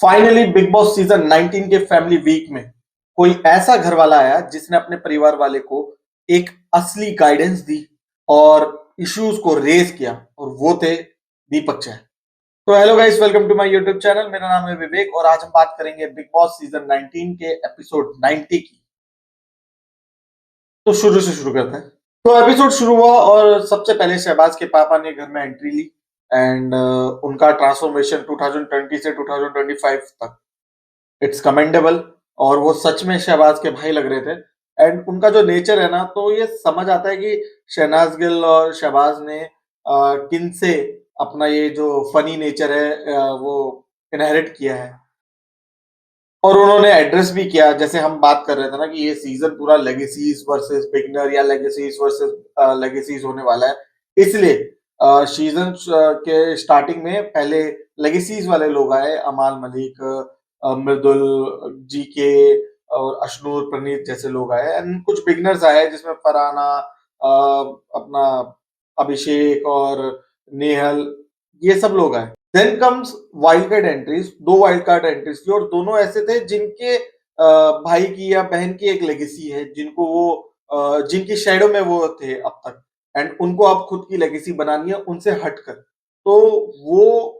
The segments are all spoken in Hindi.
फाइनली बिग बॉस सीजन 19 के फैमिली वीक में कोई ऐसा घर वाला आया जिसने अपने परिवार वाले को एक असली गाइडेंस दी और इश्यूज को रेज किया, और वो थे दीपक चैन। तो hello guys, welcome to my YouTube channel. मेरा नाम है विवेक और आज हम बात करेंगे बिग बॉस सीजन 19 के एपिसोड 90 की। तो शुरू से शुरू करते हैं। तो एपिसोड शुरू हुआ और सबसे पहले शहबाज के पापा ने घर में एंट्री ली एंड उनका ट्रांसफॉर्मेशन 2020 से 2025 तक इट्स कमेंडेबल। और वो सच में शहबाज के भाई लग रहे थे। एंड उनका जो नेचर है ना, तो ये समझ आता है कि शहनाज गिल और शहबाज ने किन से अपना ये जो फनी नेचर है वो इनहेरिट किया है। और उन्होंने एड्रेस भी किया, जैसे हम बात कर रहे थे ना कि ये सीजन पूरा लेगेसीज वर्सेस बिगनर या लेगेसीज वर्सेस लेगेसीज होने वाला है। इसलिए सीजन के स्टार्टिंग में पहले लेगेसीज वाले लोग आए, अमाल मलिक, मृदुल, जीके और अशनूर प्रणीत जैसे लोग आए। एंड कुछ बिगनर्स आए जिसमें फरहाना, अपना अभिषेक और नेहल, ये सब लोग आए। Then comes wild card entries. दो वाइल्ड कार्ड एंट्रीज थी और दोनों ऐसे थे जिनके भाई की या बहन की एक लेगेसी है, जिनको वो जिनकी शैडो में वो थे अब तक। एंड उनको अब खुद की लेगेसी बनानी है उनसे हटकर। तो वो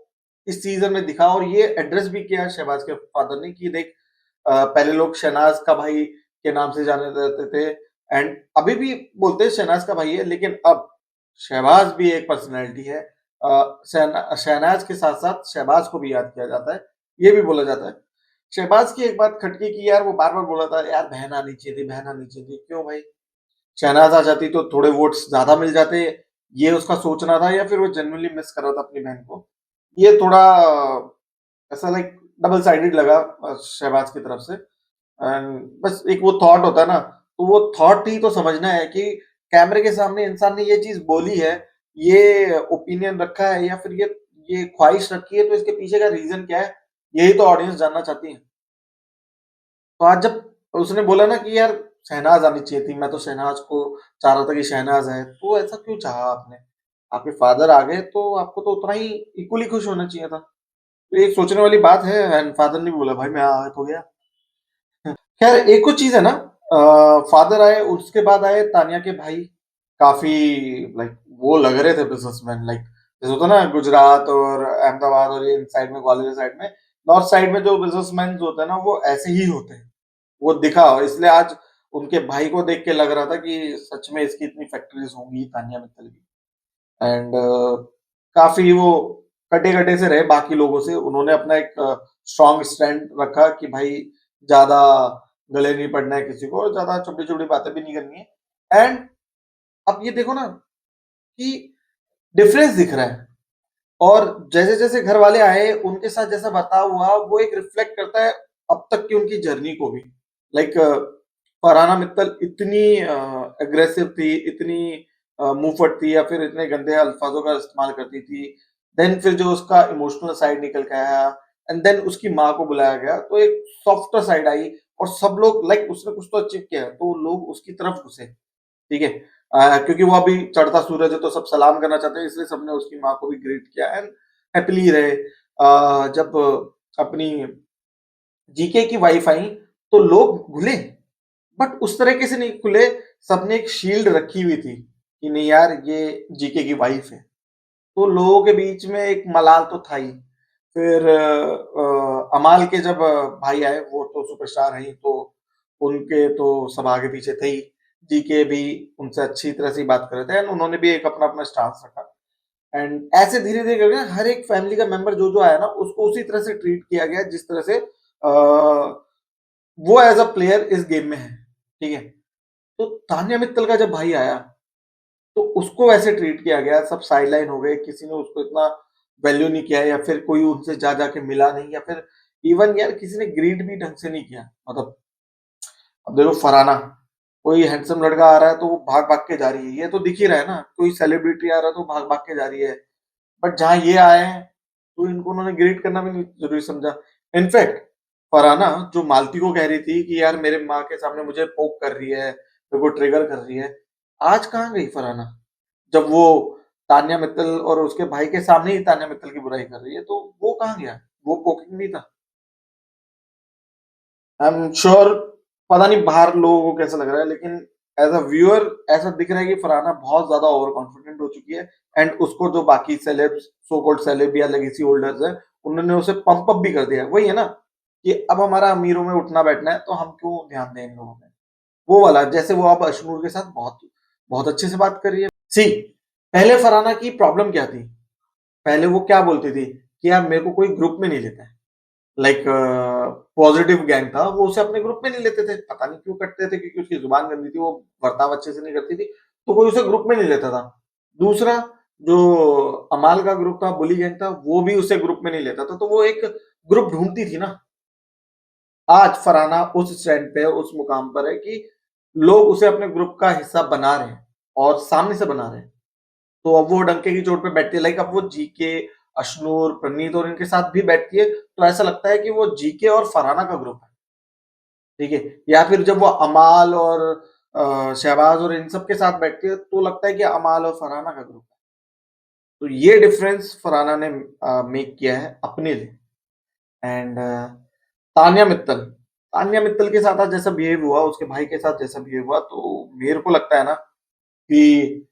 इस सीजन में दिखा और ये एड्रेस भी किया शहबाज के फादर ने कि देख, पहले लोग शहनाज का भाई के नाम से जाने जाते थे एंड अभी भी बोलते हैं शहनाज का भाई है, लेकिन अब शहबाज भी एक पर्सनैलिटी है। शहनाज के साथ साथ शहबाज को भी याद किया जाता है, ये भी बोला जाता है। शहबाज की एक बात खटकी की यार, वो बार बार बोला था यार बहन आनी चाहिए थी, बहन आनी चाहिए थी। क्यों भाई? शहनाज आ जाती तो थोड़े वोट्स ज्यादा मिल जाते, ये उसका सोचना था, या फिर वो जेन्युइनली मिस कर रहा था अपनी बहन को? ये थोड़ा ऐसा लाइक डबल साइडेड लगा शहबाज की तरफ से। एंड बस एक वो थॉट होता है ना, तो वो थॉट ही तो समझना है कि कैमरे के सामने इंसान ने ये चीज बोली है, ये ओपिनियन रखा है, या फिर ये ख्वाहिश रखी है, तो इसके पीछे का रीजन क्या है, यही तो ऑडियंस जानना चाहती है। तो आज जब उसने बोला ना कि यार शहनाज आनी चाहिए थी, मैं तो शहनाज को चाह रहा था कि शहनाज आए, तो ऐसा क्यों चाहा आपने? आपके फादर आ गए तो आपको तो उतना ही इक्वली खुश होना चाहिए था। तो ये सोचने वाली बात है। एंड फादर ने बोला भाई मैं आ तो गया। खैर एक कुछ चीज है ना, फादर आए उसके बाद आए तानिया के भाई। काफी लाइक वो लग रहे थे बिजनेसमैन, लाइक जैसे होता है ना गुजरात और अहमदाबाद और ये साइड में, ग्वालियर साइड में, नॉर्थ साइड में जो बिजनेसमैन होते हैं ना वो ऐसे ही होते हैं। वो दिखा, इसलिए आज उनके भाई को देख के लग रहा था कि सच में इसकी इतनी फैक्ट्रीज होंगी तानिया मित्तल की। एंड काफी वो कटे कटे से रहे बाकी लोगों से। उन्होंने अपना एक स्ट्रॉन्ग स्टैंड रखा कि भाई ज्यादा गले नहीं पड़ना है किसी को, ज्यादा छोटी छोटी बातें भी नहीं करनी है। एंड अब ये देखो ना कि डिफरेंस दिख रहा है। और जैसे जैसे घर वाले आए उनके साथ जैसा बर्ताव हुआ, वो एक रिफ्लेक्ट करता है अब तक की उनकी जर्नी को भी। लाइक फरहाना मित्तल इतनी अग्रेसिव थी, इतनी मुंहफट थी, या फिर इतने गंदे अल्फाजों का इस्तेमाल करती थी। देन फिर जो उसका इमोशनल साइड निकल के आया, एंड देन उसकी माँ को बुलाया गया तो एक सॉफ्टर साइड आई। और सब लोग लाइक उसने कुछ तो अचीव किया है, तो लोग उसकी तरफ घुसे। ठीक है, क्योंकि वो अभी चढ़ता सूरज है तो सब सलाम करना चाहते हैं, इसलिए सबने उसकी माँ को भी ग्रीट किया एंड हैप्पीली रहे। जब अपनी जीके की वाइफ आई तो लोग घुले, बट उस तरीके से नहीं खुले। सबने एक शील्ड रखी हुई थी कि नहीं यार ये जीके की वाइफ है। तो लोगों के बीच में एक मलाल तो था ही। फिर अमाल के जब भाई आए, वो तो सुपरस्टार हैं ही, तो उनके तो सब आगे पीछे थे ही। जीके भी उनसे अच्छी तरह से बात कर रहे थे एंड उन्होंने भी एक अपना अपना स्टांस रखा। एंड ऐसे धीरे धीरे करके हर एक फैमिली का मेंबर जो जो आया ना, उसको उसी तरह से ट्रीट किया गया जिस तरह से वो एज अ प्लेयर इस गेम में है। ठीक है, तो तान्या मित्तल का जब भाई आया तो उसको वैसे ट्रीट किया गया, सब साइडलाइन हो गए, किसी ने उसको इतना वैल्यू नहीं किया, या फिर कोई उनसे जा जाके मिला नहीं, या फिर इवन यार किसी ने ग्रीट भी ढंग से नहीं किया। मतलब अब देखो फरहाना, कोई हैंडसम लड़का आ रहा है तो वो भाग भाग के जा रही है, ये तो दिख ही रहा है ना। कोई सेलिब्रिटी आ रहा है तो भाग भाग के जा रही है। बट जहाँ ये आए हैं तो इनको उन्होंने ग्रीट करना भी नहीं जरूरी समझा। इनफैक्ट फरहाना जो मालती को कह रही थी कि यार मेरे माँ के सामने मुझे पोक कर रही है, मेरे को ट्रिगर कर रही है, आज कहाँ गई फरहाना? जब वो तान्या मित्तल और उसके भाई के सामने ही तान्या मित्तल की बुराई कर रही है, तो वो कहाँ गया? वो पोकिंग नहीं था। आई एम श्योर, पता नहीं बाहर लोगों को कैसा लग रहा है, लेकिन एज अ व्यूअर ऐसा दिख रहा है कि फरहाना बहुत ज्यादा ओवर कॉन्फिडेंट हो चुकी है। एंड उसको जो बाकी सेलेब्स, सो कॉल्ड सेलेब या लेगेसी होल्डर्स है, उन्होंने उसे पंप अप भी कर दिया है। वही है ना कि अब हमारा अमीरों में उठना बैठना है, तो हम क्यों ध्यान दें इन लोगों में। वो वाला, जैसे वो अब अशनूर के साथ बहुत बहुत अच्छे से बात कर रही है। सी, पहले फरहाना की प्रॉब्लम क्या थी? पहले वो क्या बोलती थी कि यार मेरे को कोई ग्रुप में नहीं लेता है। लाइक पॉजिटिव गैंग था, वो उसे अपने ग्रुप में नहीं लेते थे, पता नहीं क्यों करते थे, क्योंकि उसकी जुबान गंदी थी, वो बर्ताव अच्छे से नहीं करती थी, तो कोई उसे ग्रुप में नहीं लेता था। दूसरा, जो अमाल का ग्रुप था, बुली गैंग था, वो भी उसे ग्रुप में नहीं लेता था, तो वो एक ग्रुप ढूंढती थी ना। आज फरहाना उस स्टैंड पे, उस मुकाम पर है कि लोग उसे अपने ग्रुप का हिस्सा बना रहे हैं, और सामने से बना रहे हैं। तो अब वो डंके की चोट पे बैठती है। लाइक अब वो जीके, अशनूर, प्रणीत और इनके साथ भी बैठती है, तो ऐसा लगता है कि वो जीके और फरहाना का ग्रुप है। ठीक है। या फिर जब वो अमाल और शहबाज और इन सब के साथ बैठती है, तो लगता है कि अमाल और फरहाना का ग्रुप है। तो ये डिफरेंस फरहाना ने मेक किया है अपने लिए। एंड तान्या मित्तल, तान्या मित्तल के साथ आज जैसा बिहेव हुआ, उसके भाई के साथ जैसा बिहेव हुआ, तो मेरे को लगता है ना कि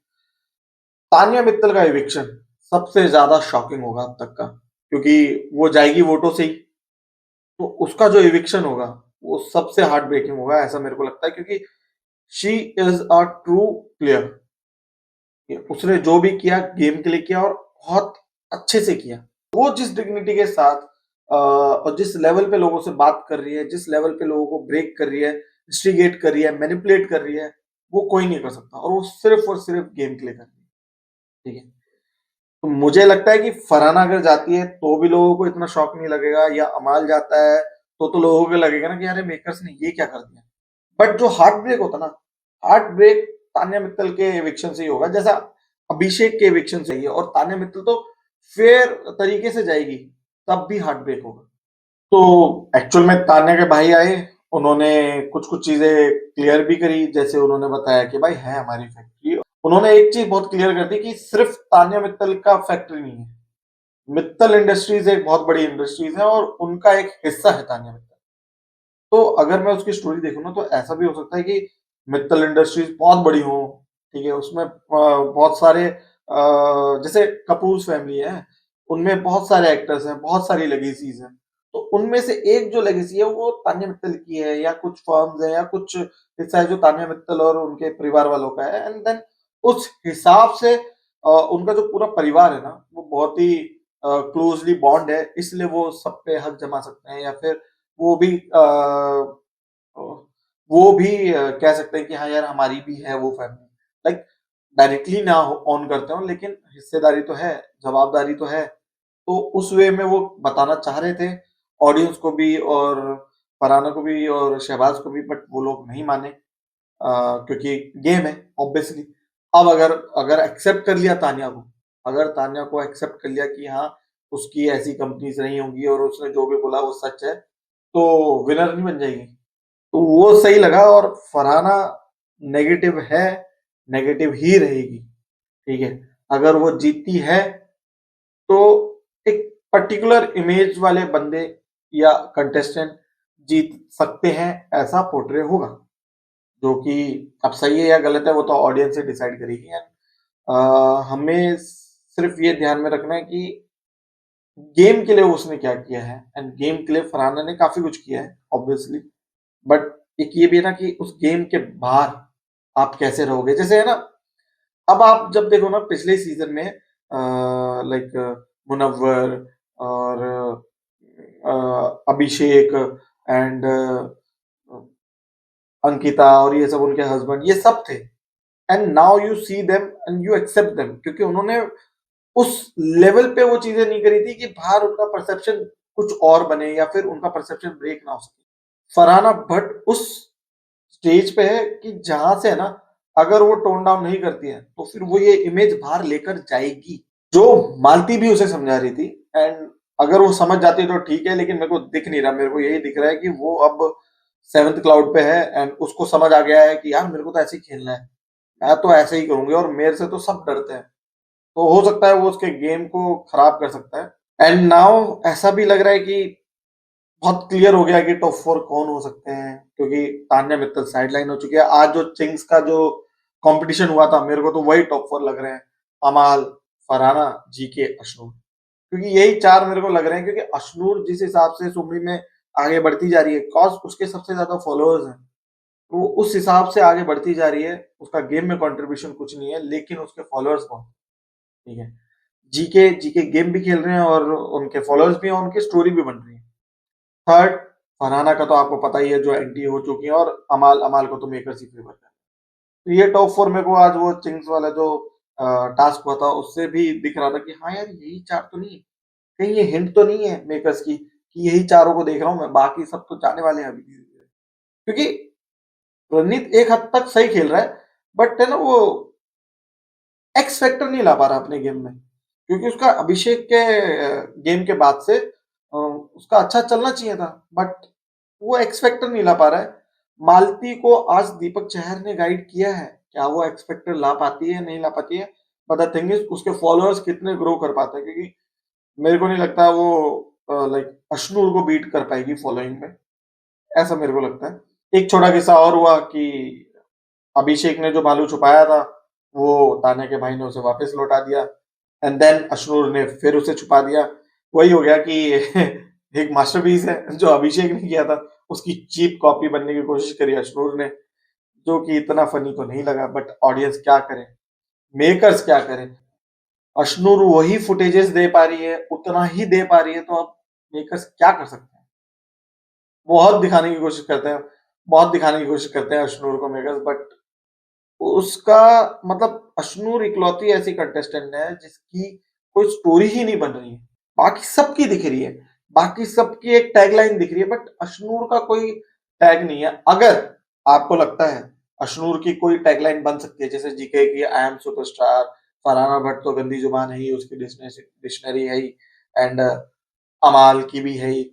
तान्या मित्तल का इविक्शन सबसे ज्यादा शॉकिंग होगा अब तक का, क्योंकि वो जाएगी वोटों से ही। तो उसका जो इविक्शन होगा वो सबसे हार्ट ब्रेकिंग होगा, ऐसा मेरे को लगता है, क्योंकि she is a true player. उसने जो भी किया गेम के लिए किया, और बहुत अच्छे से किया। वो जिस डिग्निटी के साथ और जिस लेवल पे लोगों से बात कर रही है, जिस लेवल पे लोगों को ब्रेक कर रही है, इंस्टिगेट कर रही है, मैनिपुलेट कर रही है, वो कोई नहीं कर सकता, और वो सिर्फ और सिर्फ गेम के लिए कर रही है। ठीक है। तो मुझे लगता है कि फरहाना अगर जाती है तो भी लोगों को इतना शॉक नहीं लगेगा, या अमाल जाता है तो लोगों को लगेगा ना कि अरे मेकर्स ने ये क्या कर दिया। बट जो हार्ट ब्रेक होता ना, हार्ट ब्रेक तान्या मित्तल के एविक्शन से ही होगा, जैसा अभिषेक के एविक्शन से ही है। और तान्या मित्तल तो फेयर तरीके से जाएगी, तब भी हार्ट ब्रेक होगा। तो एक्चुअल में तान्या के भाई आए, उन्होंने कुछ कुछ चीजें क्लियर भी करी, जैसे उन्होंने बताया कि भाई है हमारी फैक्ट्री। उन्होंने एक चीज बहुत क्लियर कर दी कि सिर्फ तान्या मित्तल का फैक्ट्री नहीं है, मित्तल इंडस्ट्रीज एक बहुत बड़ी इंडस्ट्रीज है, और उनका एक हिस्सा है तान्या मित्तल। तो अगर मैं उसकी स्टोरी देखूँ ना, तो ऐसा भी हो सकता है कि मित्तल इंडस्ट्रीज बहुत बड़ी हो। ठीक है, उसमें बहुत सारे जैसे कपूर फैमिली है, उनमें बहुत सारे एक्टर्स हैं, बहुत सारी लेगेसीज हैं। तो उनमें से एक जो लेगेसी है वो तान्या मित्तल की है, या कुछ फर्म्स है, या कुछ हिस्सा है जो तान्या मित्तल और उनके परिवार वालों का है। एंड देन उस हिसाब से उनका जो पूरा परिवार है ना, वो बहुत ही क्लोजली बॉन्ड है, इसलिए वो सब पे हक जमा सकते हैं, या फिर वो भी कह सकते हैं कि हाँ यार हमारी भी है वो फैमिली। लाइक डायरेक्टली ना ऑन करते हो, लेकिन हिस्सेदारी तो है, जवाबदारी तो है। तो उस वे में वो बताना चाह रहे थे ऑडियंस को भी, और फरहाना को भी, और शहबाज को भी, बट वो लोग नहीं माने, क्योंकि गेम है ऑब्वियसली। अब अगर अगर एक्सेप्ट कर लिया तान्या को, अगर तान्या को एक्सेप्ट कर लिया कि हाँ उसकी ऐसी कंपनीज नहीं होंगी, और उसने जो भी बोला वो सच है, तो विनर नहीं बन जाएगी। तो वो सही लगा। और फरहाना नेगेटिव है, नेगेटिव ही रहेगी। ठीक है। अगर वो जीतती है, तो एक पर्टिकुलर इमेज वाले बंदे या कंटेस्टेंट जीत सकते हैं, ऐसा पोर्ट्रे होगा। जो कि अब सही है या गलत है, वो तो ऑडियंस से डिसाइड करेगी। हमें सिर्फ ये ध्यान में रखना है कि गेम के लिए उसने क्या किया है, एंड गेम के लिए फरहाना ने काफी कुछ किया है ऑब्वियसली। बट एक ये भी है ना कि उस गेम के बाहर आप कैसे रहोगे। जैसे है ना, अब आप जब देखो ना पिछले सीजन में लाइक मुनव्वर और अभिषेक एंड अंकिता और ये सब उनके हस्बैंड, ये सब थे। And now you see them and you accept them, क्योंकि उन्होंने उस लेवल पे वो चीजें नहीं करी थी कि बाहर उनका परसेप्शन कुछ और बने, या फिर उनका परसेप्शन ब्रेक ना हो सके। फरहाना भट्ट उस स्टेज पे है कि जहां से है ना, अगर वो टोन डाउन नहीं करती है, तो फिर वो ये इमेज बाहर लेकर जाएगी, जो मालती भी उसे समझा रही थी। एंड अगर वो समझ जाती है तो ठीक है, लेकिन मेरे को दिख नहीं रहा। मेरे को यही दिख रहा है कि वो अब सेवंथ क्लाउड पे है, एंड उसको समझ आ गया है कि यार मेरे को तो ऐसे ही खेलना है, मैं तो ऐसे ही करूंगी, और मेरे से तो सब डरते हैं। तो हो सकता है वो उसके गेम को खराब कर सकता है। एंड नाउ ऐसा भी लग रहा है कि बहुत क्लियर हो गया कि टॉप 4 कौन हो सकते हैं, क्योंकि तान्या मित्तल साइडलाइन हो चुकी है। आज जो चिंग्स का जो कंपटीशन हुआ था, मेरे को तो वही टॉप 4 लग रहे हैं। अमाल, फरहाना, जीके, अशनूर, क्योंकि यही 4 मेरे को लग रहे हैं, क्योंकि अशनूर जिस हिसाब से सुमरी में आगे बढ़ती जा रही है, कॉज उसके सबसे ज्यादा फॉलोअर्स हैं, वो उस हिसाब से आगे बढ़ती जा रही है। उसका गेम में कंट्रीब्यूशन कुछ नहीं है, लेकिन उसके फॉलोअर्स बहुत, ठीक है। जीके जीके गेम भी खेल रहे हैं और उनके फॉलोअर्स भी हैं, उनकी स्टोरी भी बन रही है। थर्ड, फरहाना का तो आपको पता ही है, जो एंटी हो चुकी है, और अमाल अमाल को तो मेकर्स ही फेवर कर। तो ये टॉप 4 मेरे को आज वो चिंग्स वाला जो टास्क हुआ था, उससे भी दिख रहा था कि हाँ यार, यही 4 तो नहीं है, कहीं ये हिंट तो नहीं है मेकर्स की कि यही चारों को देख रहा हूँ मैं, बाकी सब तो जाने वाले हैं अभी धीरे धीरे। क्योंकि रणनीत एक हद तक सही खेल रहा है, बट है ना, वो एक्स फैक्टर नहीं ला पा रहा अपने गेम में, क्योंकि उसका अभिषेक के गेम के बाद से उसका अच्छा चलना चाहिए था, बट वो एक्स फैक्टर नहीं ला पा रहा है। मालती को आज दीपक चहर ने गाइड किया है, क्या वो एक्स फैक्टर ला पाती है, नहीं ला पाती है, बट द थिंग इज उसके फॉलोअर्स कितने ग्रो कर पाते हैं, क्योंकि मेरे को नहीं लगता वो लाइक अशनूर को बीट कर पाएगी फॉलोइंग में, ऐसा मेरे को लगता है। एक छोटा किस्सा और हुआ कि अभिषेक ने जो भालू छुपाया था, वो तान्या के भाई ने उसे वापस लौटा दिया, एंड देन अशनूर ने फिर उसे छुपा दिया। वही हो गया कि एक मास्टरपीस है जो अभिषेक ने किया था, उसकी चीप कॉपी बनने की कोशिश करी अशनूर ने, जो कि इतना फनी तो नहीं लगा, बट ऑडियंस क्या करे, मेकर्स क्या करें। अशनूर वही फुटेजेस दे पा रही है, उतना ही दे पा रही है, तो अब मेकर्स क्या कर सकते हैं। बहुत दिखाने की कोशिश करते हैं, बहुत दिखाने की कोशिश करते हैं अशनूर को मेकर्स, बट उसका मतलब अशनूर इकलौती ऐसी कंटेस्टेंट है जिसकी कोई स्टोरी ही नहीं बन रही है। बाकी सबकी दिख रही है, बाकी सबकी एक टैगलाइन दिख रही है, बट अशनूर का कोई टैग नहीं है। अगर आपको लगता है अशनूर की कोई टैगलाइन बन सकती है, जैसे जीके की I am superstar, Farhana Bhatt तो गंदी जुबान है ही, उसकी डिक्शनरी है ही, एंड अमाल की भी है ही,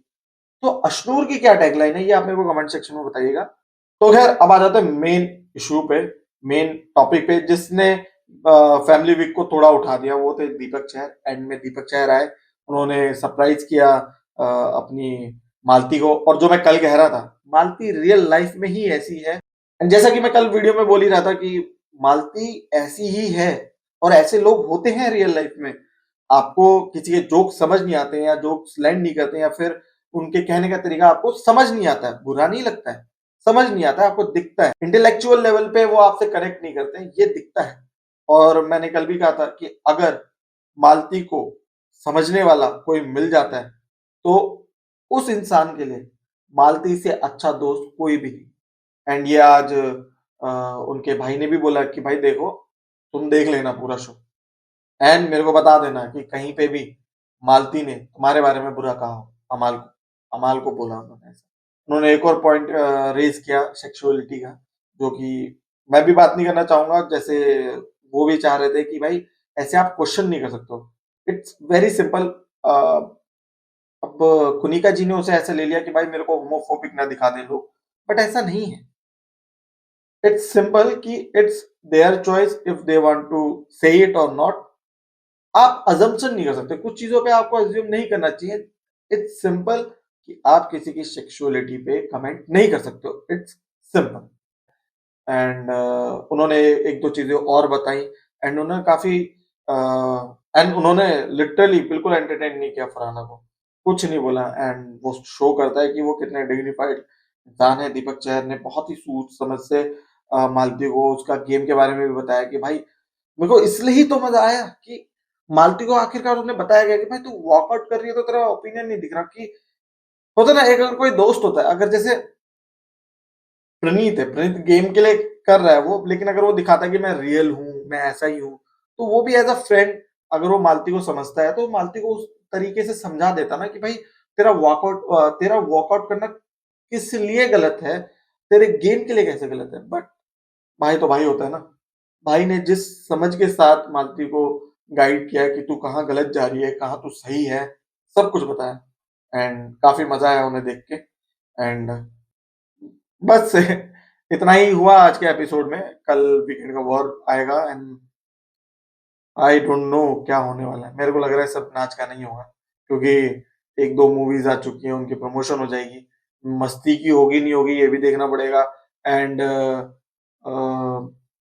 तो अशनूर की क्या टैगलाइन है, ये आप मेरे को कमेंट सेक्शन में बताइएगा। तो खैर, अब आ जाते हैं मेन इशू पे, मेन टॉपिक पे, जिसने फैमिली वीक को थोड़ा उठा दिया, वो थे दीपक चहर। एंड में दीपक चहर आए, उन्होंने सरप्राइज किया अपनी मालती को, और जो मैं कल कह रहा था, मालती रियल लाइफ में ही ऐसी है। एंड जैसा कि मैं कल वीडियो में बोल ही रहा था कि मालती ऐसी ही है, और ऐसे लोग होते हैं रियल लाइफ में। आपको किसी के जोक समझ नहीं आते हैं, या जोक्स लैंड नहीं करते हैं, या फिर उनके कहने का तरीका आपको समझ नहीं आता है, बुरा नहीं लगता है, समझ नहीं आता है, आपको दिखता है इंटेलेक्चुअल लेवल पे वो आपसे कनेक्ट नहीं करते हैं, ये दिखता है। और मैंने कल भी कहा था कि अगर मालती को समझने वाला कोई मिल जाता है, तो उस इंसान के लिए मालती से अच्छा दोस्त कोई भी नहीं। एंड ये आज उनके भाई ने भी बोला कि भाई देखो, तुम देख लेना पूरा शो, एंड मेरे को बता देना कि कहीं पे भी मालती ने तुम्हारे बारे में बुरा कहा हो, अमाल को बोला उन्होंने ऐसा। उन्होंने एक और पॉइंट रेज किया सेक्सुअलिटी का, जो कि मैं भी बात नहीं करना चाहूंगा, जैसे वो भी चाह रहे थे कि भाई ऐसे आप क्वेश्चन नहीं कर सकते हो, इट्स वेरी सिंपल। अब कुनिका जी ने उसे ऐसे ले लिया कि भाई मेरे को होमोफोबिक ना दिखा दे लोग, बट ऐसा नहीं है। इट्स सिंपल कि it's their choice if they want to say it और नॉट। आप अजम्पशन नहीं कर सकते, कुछ चीजों पे आपको अज्यूम नहीं करना चाहिए। इट्स सिंपल कि आप किसी की सेक्सुअलिटी पे कमेंट नहीं कर सकते हो, इट्स सिंपल। एंड उन्होंने एक दो चीजें और बताई, एंड उन्होंने काफी एंड उन्होंने लिटरली बिल्कुल एंटरटेन नहीं किया फरहाना को, कुछ नहीं बोला, एंड वो शो करता है कि वो कितने डिग्निफाइड इंसान है। दीपक चहर ने बहुत ही सूझ समझ से मालती को उसका गेम के बारे में भी बताया कि भाई, मेरे को इसलिए ही तो मजा आया कि मालती को आखिरकार उन्हें बताया गया कि भाई तू वॉकआउट कर रही है तो तेरा ओपिनियन नहीं दिख रहा, कि होता ना, एक अगर कोई दोस्त होता है, अगर जैसे प्रणीत है, प्रणीत गेम के लिए कर रहा है वो, लेकिन अगर वो दिखाता है कि मैं रियल हूँ, मैं ऐसा ही हूँ, तो वो भी एज अ फ्रेंड अगर वो मालती को समझता है, तो मालती को उस तरीके से समझा देता ना कि भाई तेरा वॉकआउट करना किस लिए गलत है, तेरे गेम के लिए कैसे गलत है। बट भाई तो भाई होता है ना, भाई ने जिस समझ के साथ मालती को गाइड किया कि तू कहाँ गलत जा रही है, कहाँ तू सही है, सब कुछ बताया, एंड काफी मजा आया उन्हें देख के। एंड बस इतना ही हुआ आज के एपिसोड में। कल वीकेंड का वॉर आएगा, एंड आई डोंट नो क्या होने वाला है। मेरे को लग रहा है सब नाच का नहीं होगा, क्योंकि एक दो मूवीज आ चुकी हैं, उनकी प्रमोशन हो जाएगी। मस्ती की होगी नहीं होगी ये भी देखना पड़ेगा। एंड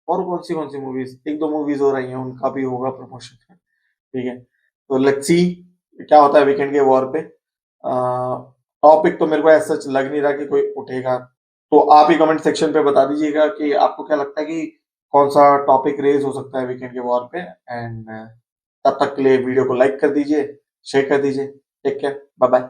और कौन सी मूवीज, एक दो मूवीज हो रही हैं, उनका भी होगा प्रमोशन। ठीक है, तो लेट्स सी क्या होता है वीकेंड के वॉर पे। टॉपिक तो मेरे को ऐसा लग नहीं रहा कि कोई उठेगा, तो आप ही कमेंट सेक्शन पे बता दीजिएगा कि आपको क्या लगता है कि कौन सा टॉपिक रेज हो सकता है वीकेंड के वॉर पे। एंड तब तक के लिए वीडियो को लाइक कर दीजिए, शेयर कर दीजिए। Take care, bye bye.